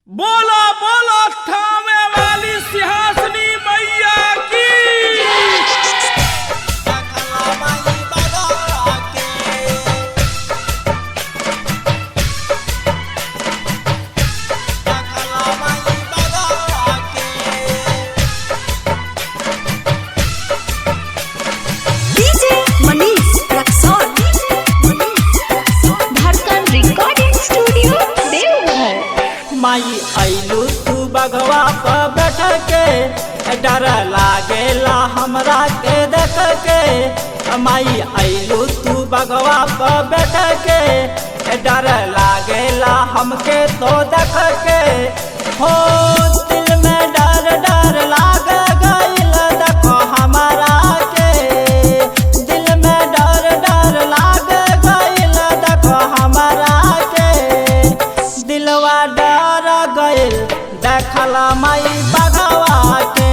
बोलो बोलो थामे वाली सिंहासनी मैया की। माई आइलू तू बगवा पर बैठ के, डर लागेला हमरा के देख के। माई आइलू तू बगवा पर बैठ के, डर लागेला हमके तो देख के। हो दिल में डर डर लाग गइल देखो हमारा के, दिल में डर डर लाग गइल देखो हमारा के। दिलवा डर गइल देखला माई बगवा के,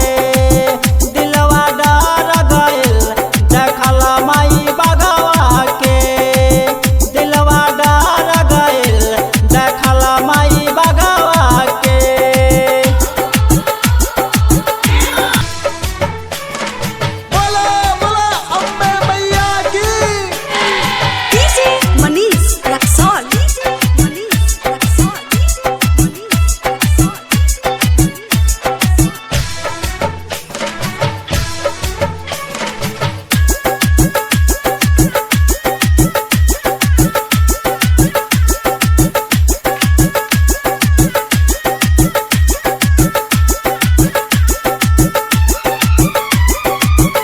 दिलवा डर गइल देखला माई बगवा के, दिलवा डर गइल देखला माई बगवा के। बोलो बोलो अम्बे मैया की। डीजे मनीष रक्सौल, मनीष रक्सौल,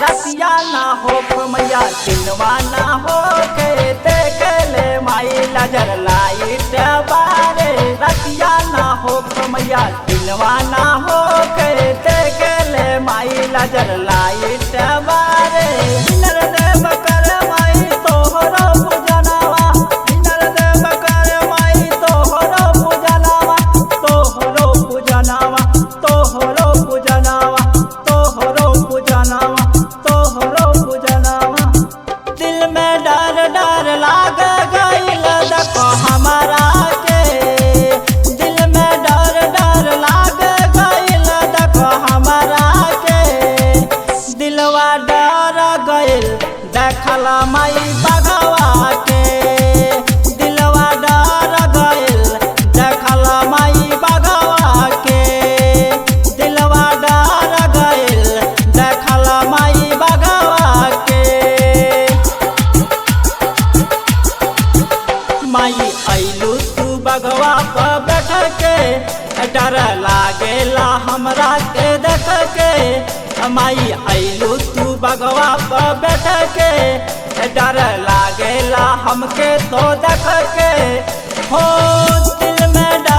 रसिया ना हो मैया दिलवा ना हो के, देख ले माई नजर लाइट बारे। रसिया ना हो मैया दिलवा ना हो के, देख ले माई नजर लाइट बारे। नर देव कर माई तोहरो पूजनवा, नर देव कर माई तोहरो पूजनवा, तोहरो पूजनवा, तोहरो पूजनवा, तोहरो पूजनवा, तोहरो पूजनवा। दिल में डर डर लाग गइल देखो हमारा के, दिल में डर डर लाग गइल देखो हमारा के। दिलवा डर गइल देखला माई बगवा के, दिलवा डर गइल देखला माई बगवा के, दिलवा डर गइल देखला माई बगवा के। माई आइलू तू बगवा पर बैठ के, डर लागेला हमरा के देख के। माई आइलू तू बगवा पर बैठ के, डर लागेला हमके तो देख के। हो दिल में डर